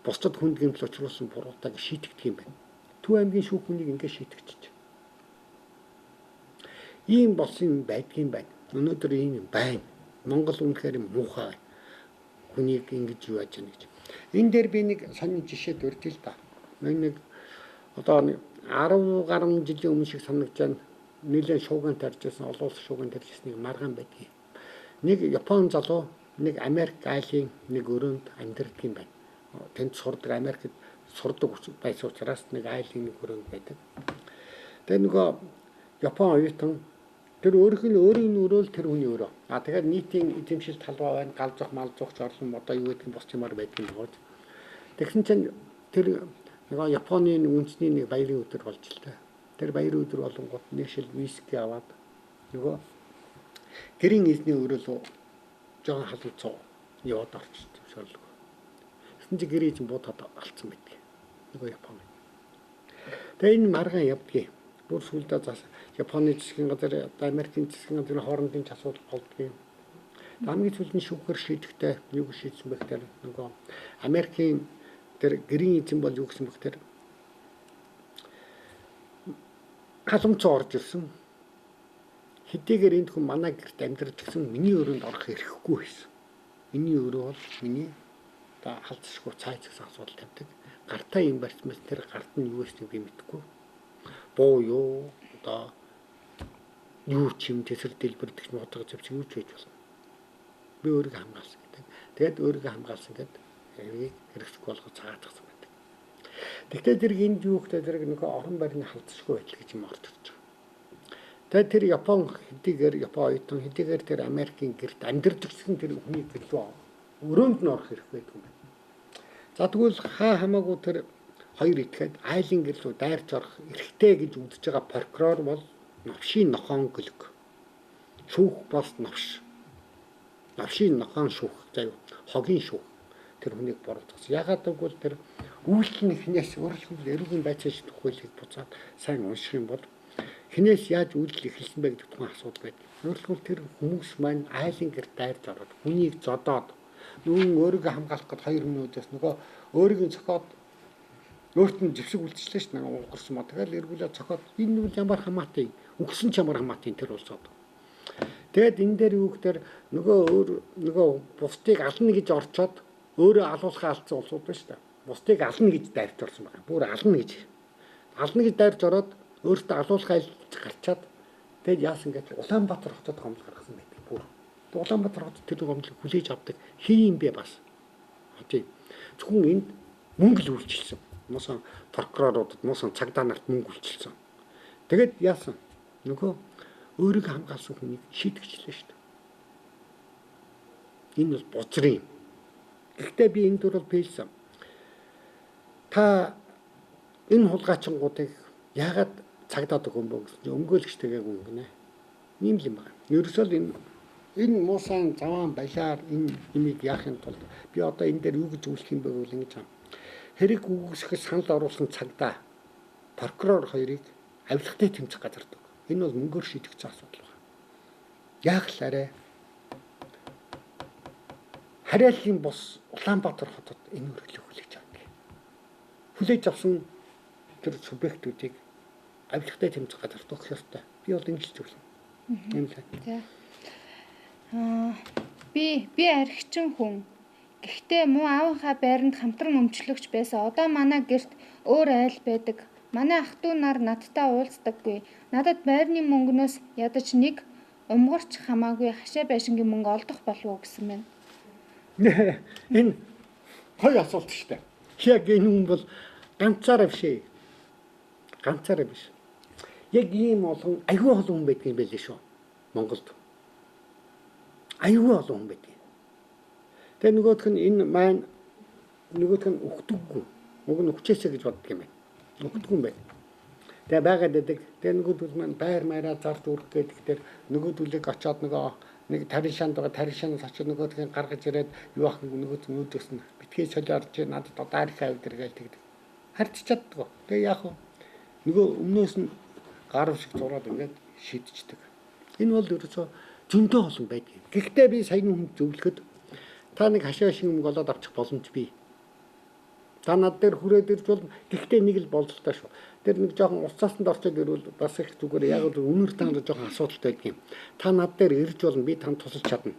бусдад хүнд гэмтэл учруулсан буруутай гэж шийтгэдэг юм байна. Төв аймгийн шүүх хүнийг ингээ шийтгэж. Ийм болсон юм байдгийн байна. Өнөөдөр ийм байна. Монгол үнэхээр муухай. Хүнийг ингэж юу яаж яана гэж. Энэ дээр би нэг сонин жишээ дурдъя л да. Нэг одоо 10 гаруй жилийн өмнө шиг санагдаж байна. Нэлээд шууган тарьжсэн, олон улс шууган тарьжсэн нэг маргаан байдгийг. Нэг Япон залуу, нэг Америк айлын нэг өрөөнд амьдардаг юм байна. Тэнд сурдаг, Америкт сурдаг байсан учраас нэг айлын нэг өрөөнд байдаг. Тэгээ нөгөө Япон оюутан тэр өөрийн өрөөл тэр хүний өрөө. Тэгэхээр нийтийн эзэмшилт халбаа байна, гал зөх, мал зөхч орлон одоо юу гэдэг нь бос чимаар байдаг юм байна. Тэгсэн чинь тэр нөгөө Японы үндэсний нэг баярын өдөр болж л та. Тэр баярын өдөр болонгууд нэг шил виски аваад нөгөө гэрийн эзний өрөөлөө жоон халуцаа яваад орчихсон шорлог. Тэгсэн чинь гэрийн эзэн буудаад алдсан байдаг. Нөгөө Японы. Тэгээ энэ маргаан явдгийг бүр сүлдээ зас Японы засгийн газар, Америкийн засгийн газрын хоорондын асуудал болдгийг. Хамгийн сүүлийн шүүхээр шийдэхдээ юу гэж шийдсэн бэ гэхээр нөгөө Америкийн тэр гэрийн эзэн бол юу гэсэн бэ гэхээр халамцаа орж ирсэн. Хэдийгээр энэ хүн манай гэрт амьдраж гисэн миний өрөөнд орох эрхгүй байсан. Миний өрөө бол миний та халдсахгүй цайц гэсэн асуудал тавьдаг. Гартаа юм барьцмаас тэр гарт нь юу гэсэн би мэдэхгүй. Боо юу одоо юу ч юм тэсэр дэлбэрдэх нь утга зөвч юу ч хийж болно. Би өөрийгөө хамгаалсан гэдэг. Тэгээд өөрийгөө хамгаалсан гэдэг хэрэгцэхгүй болгож цаатгсан байдаг. Тэгтээ тэр энд юу гэдэг тэр нөгөө орон байрны халдсахгүй байдал гэж юм орж ирж байгаа. Тэгээд тэр Япон хэдийгээр Япон оюутан хэдийгээр тэр Америкийн гэрт амьдарч гисэн тэр хүний гэлөө өрөөнд нь орох хэрэг байдаг юм байна. За тэгвэл хаа хамаагүй тэр хоёр итгэхэд айлын гэрлүү дайрч орох эрхтэй гэж үзэж байгаа прокурор бол новшийн нохон гөлөг. Шүүх бас новш. Новшийн нохон шүүх заяа хогийн шүүх тэр хүнийг борлуулсан. Ягаад гэвэл тэр үйлчлэн хинээс өөрчлөлт эрүүгийн байцааш төхөөлийг буцаад сайн унших юм бол хинээс яаж үйлдэл эхэлсэн бэ гэдэг тухайн асуудал байдаг. Өөрөлдвөл тэр хүмүүс маань айлын гэрт дайрч ороод хүнийг зодоод нүүн өөрийгөө хамгаалах гэж хоёр минутаас нөгөө өөрийн цохоод өөрт нь живсэг үлдчихлээ ш нь уурсан маа. Тэгэл эргүүлээ цохоод энэ нь ямар хамаатай өгсөн ч ямар хамаатай тэр улсууд. Тэгэд энэ дээр юу гэхээр нөгөө бусдыг ална гэж орчоод өөрөө алуулахаа алдсан улсууд байна ш нь. Бусдыг ална гэж дайрч орсон байна. Бүр ална гэж. Ална гэж дайрч ороод өөртөө алуулахаа гарчаад тэгэд яасан гэж Улаанбаатар хотод гомдол гаргасан байдаг. Бүр. Улаанбаатар хотод тэр гомдлыг хүлээж авдаг хийм бэ бас. Тийм. Зөвхөн энд мөнгө л үйлчилсэн. Муусан прокуроруудад муусан цагдаа нарт мөнгө үйлчилсэн. Тэгэд яасан? Нөгөө өөрийгөө хамгаалсан хүнийг шийдэгчлээ шүү дээ. Энэ бол бузрын. Гэхдээ би энэ дөрөв хэлсэн. Та энэ хулгайчингуудыг яагаад цагдаад өгөн бөө гэсэн өмгөөлөгчтэйгээ өнгөнэ. Ийм л юм байна. Ерөөсөө энэ муусан заваан балиар энэ имийг яахын тулд би одоо энэ дээр юу гэж үйлчлэх юм бэ гэвэл ингэж байна. Хэрэг үүсгэх санал оруулсан цагдаа прокурор хоёрыг авилгатай тэмцэх газардаг. Энэ бол мөнгөөр шийдэгдсэн асуудал байна. Яг л арай Харьяаллын бус Улаанбаатар хотод энэ өргөлийг хүлээж авдаг. Хүлээж авсан тэр субъектүүдийг авилгатай тэмцэх газарт өгөх ёстой. Би бол ингэж зөвлөв. Ийм л. Би архичин хүн. Гэхдээ муу аавынхаа байранд хамтран өмчлөгч байсан. Одоо манай гэрт өөр айл байдаг. Манай ах トゥ нар надтай уулздаггүй. Надад байрны мөнгнөөс ядаж нэг умгарч хамаагүй хашаа байшингийн мөнгө олдох болов уу гэсэн мэн. Энэ хоёр асуулт шүү дээ. Яг энэ хүн бол ганцаараа биш. Ганцаараа биш. Яг ийм олон аюул олон хүн байдаг юм байлээ шүү. Монголд. Аюул олон хүн байдаг. Тэгээ нөгөөх нь энэ маань нөгөөх нь өгдөггүй. Уг нь өгчээсэ гэж боддог юм байна. Өгдөггүй юм байна. Тэгээ байгаад байдаг. Тэгээ нөгөөдөл маань байр маяра зард үрэх гэдэг тэр нөгөөдөлийг очоод нэг таришаанд байгаа таришаанаас очоод нөгөөдгийг гаргаж ирээд юу ах нөгөөд нүүдээс нь битгий солиорж надад одоо арх авд иргээл тэгдэг. Харьц чаддаг. Тэгээ яах вэ? Нөгөө өмнөөс нь гарав шиг зураад ингээд шийдчихдэг. Энэ бол ерөөсөө зөндөө олон байдаг. Гэхдээ би саяны хүнд зөвлөхөд та нэг хашаа шиг мөнгө олоод авчих боломж бий. Та над дээр хүрээд ирж бол гэхдээ нэг л болцолтой шүү. Тэр нэг жоохон уцаасанд орчод ирвэл бас их зүгээр яг л үнэр танд жоохон асуудалтай байдаг юм. Та над дээр ирж болно би танд тусалж чадна.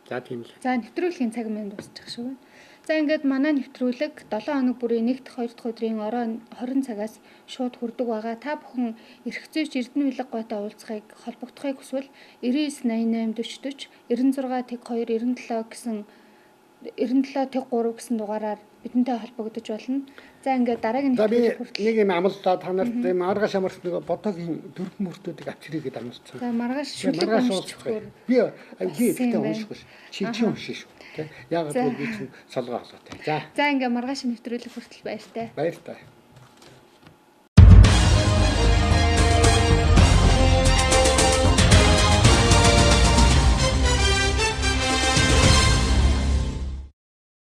За тийм л. За нэвтрүүлгийн цаг минь дуусчих шиг байна. За ингээд манай нэвтрүүлэг 7 хоног бүрийн 1-р 2-р өдрийн орон 20 цагаас шууд хүрдэг байгаа. Та бүхэн эрх зүйч Эрдэнэ Улиг гойтой уулзахыг холбогдохыг хүсвэл 9988 40 40 96 тэг 2 97 гэсэн 97 тэг 3 гэсэн дугаараар бидэнтэй холбогдож болно. За ингээд дараагийн нэвтрүүлэг хүртэл нэг юм амлалтаа та нарт тийм маргааш амарч нэг бодогийн дөрвөн мөртүүдийг авчирыг гэдээ амлалцсан. За маргааш шүлэг уншчихгүй. Би гэхдээ уншихгүй ш. Чи уншиж шүү. Тэ. Яг л би чинь солгоо олоотой. За. За ингээд маргааш нэвтрүүлэг хүртэл баяртай. Баяртай.